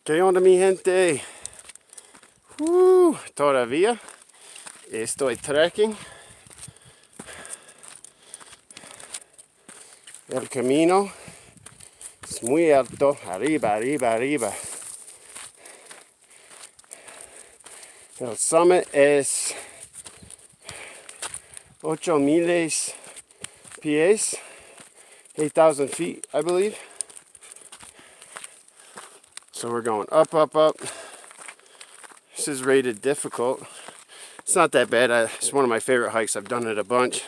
¿Qué onda, mi gente? Todavía estoy trekking. El camino es muy alto, arriba, arriba, arriba. El summit es 8,000 pies, 8,000 feet, I believe. So we're going up, up, up. This is rated difficult. It's not that bad. It's one of my favorite hikes. I've done it a bunch.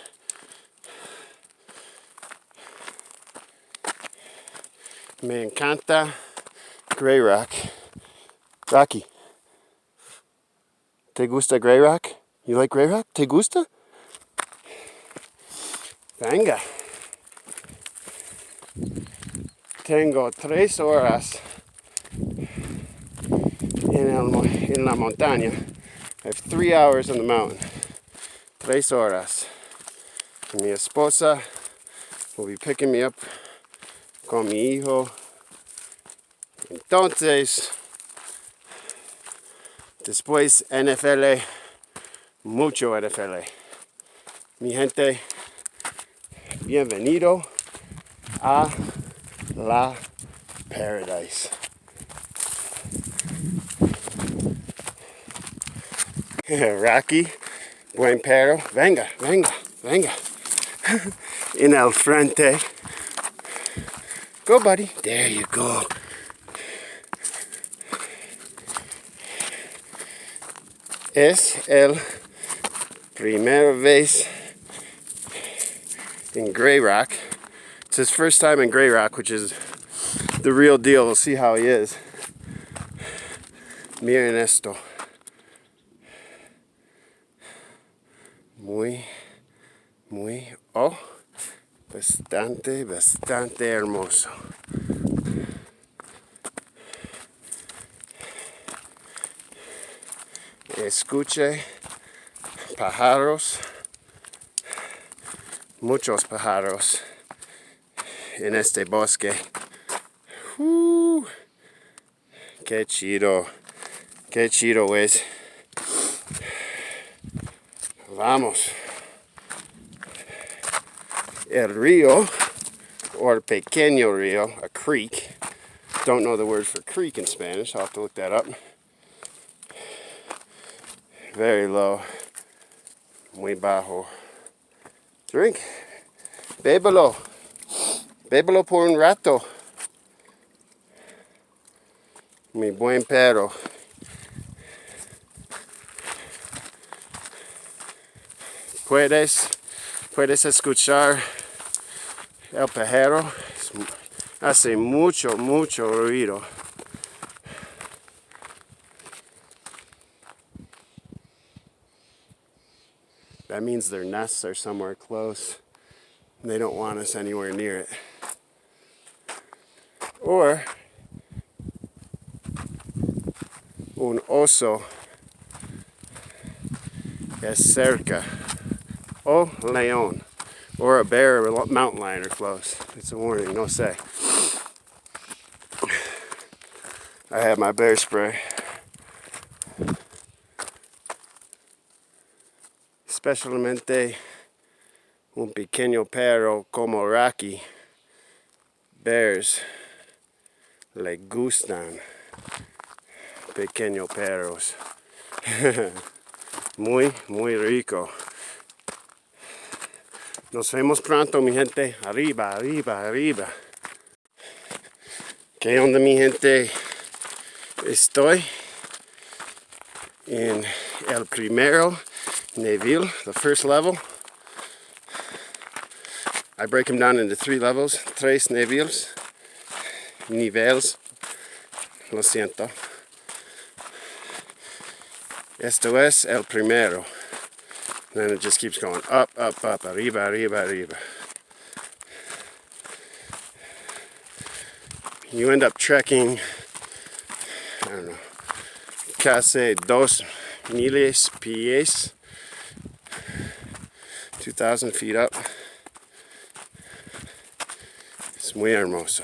Me encanta Grey Rock. Rocky, ¿te gusta Grey Rock? You like Grey Rock? ¿Te gusta? Venga. Tengo 3 horas en la montaña. I have 3 hours on the mountain. 3 horas. Mi esposa will be picking me up con mi hijo. Entonces, después NFL, mucho NFL. Mi gente, bienvenido a la Paradise. Rocky, buen perro, venga, venga, venga. En el frente. Go, buddy. There you go. Es el primera vez in Grey Rock. It's his first time in Grey Rock, which is the real deal. We'll see how he is. Miren esto. Muy, bastante hermoso. Escuche pájaros, muchos pájaros en este bosque. Qué chido es. Vamos. El río, or pequeño río, a creek. Don't know the word for creek in Spanish. I'll have to look that up. Very low. Muy bajo. Drink. Bébelo. Bébelo por un rato. Mi buen perro. Puedes escuchar el perro. Hace mucho ruido. That means their nests are somewhere close. They don't want us anywhere near it. Or un oso es cerca. O león. Or a bear or a mountain lion are close. It's a warning, no say. I have my bear spray. Especialmente un pequeño perro como Rocky. Bears le gustan pequeños perros. Muy rico. Nos vemos pronto, mi gente. Arriba, arriba, arriba. ¿Qué onda, mi gente? Estoy en el primero nivel, the first level. I break them down into 3 levels, 3 niveles. Lo siento. Esto es el primero. And then it just keeps going up, up, up, arriba, arriba, arriba. You end up trekking, I don't know, casi 2,000 pies, 2,000 feet up. Es muy hermoso.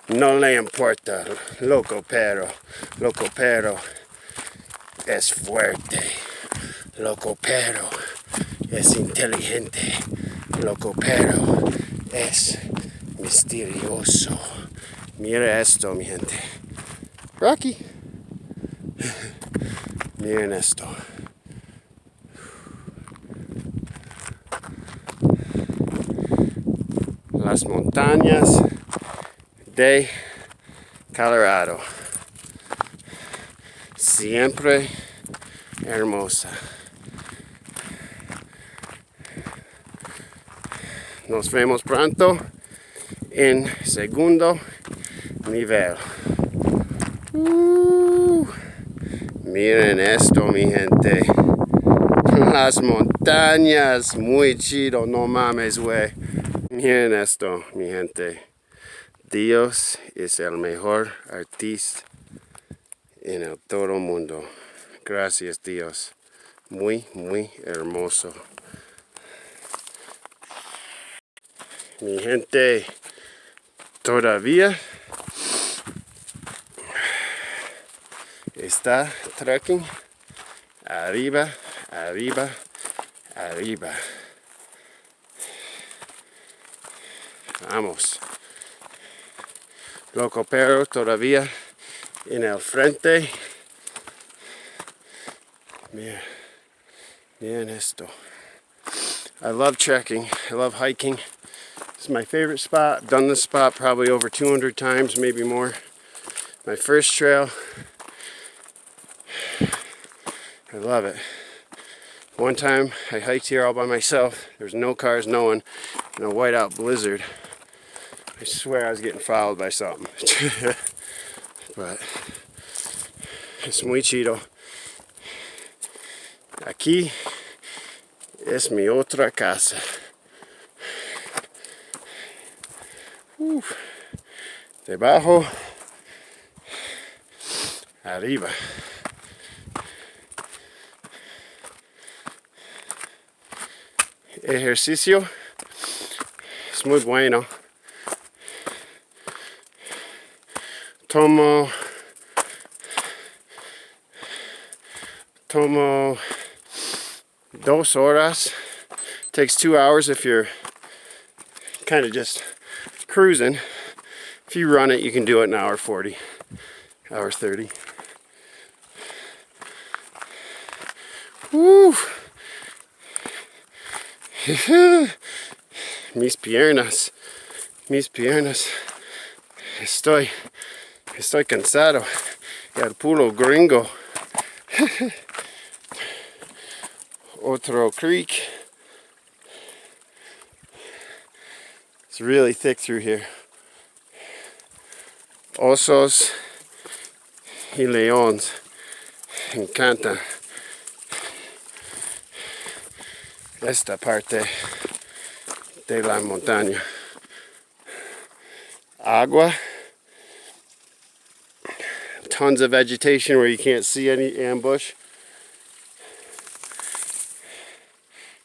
No le importa, Loco Perro. Loco Perro es fuerte. Loco Perro es inteligente. Loco Perro es misterioso. Mira esto, mi gente. Rocky. Miren esto. Las montañas de Colorado. Siempre hermosa. Nos vemos pronto en segundo nivel. Miren esto, mi gente. Las montañas, muy chido, no mames, güey. Miren esto, mi gente. Dios es el mejor artista en el todo mundo. Gracias, Dios. Muy, muy hermoso. Mi gente, todavía está trekking arriba, arriba, arriba. Vamos. Loco Perro todavía en el frente. Miren esto. I love trekking. I love hiking. It's my favorite spot. I've done this spot probably over 200 times, maybe more. My first trail. I love it. One time I hiked here all by myself. There's no cars, no one, in a whiteout blizzard. I swear I was getting followed by something. But es muy chido. Aquí es mi otra casa. Debajo, arriba. Ejercicio es muy bueno. Tomo 2 horas. Takes 2 hours if you're kind of just cruising. If you run it, you can do it in 1 hour 40, 1 hour 30. Woo! Mis piernas. Estoy cansado. El puro Gringo. Otro creek. It's really thick through here. Osos y leones. Me encanta esta parte de la montaña. Agua. Tons of vegetation where you can't see any ambush.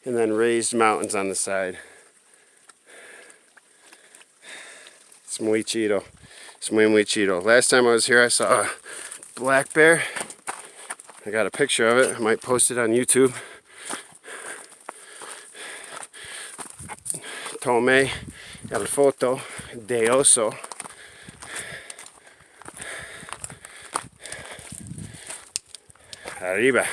And then raised mountains on the side. It's muy chido. It's muy chido. Last time I was here I saw a black bear. I got a picture of it. I might post it on YouTube. Tomé el foto de oso. Arriba.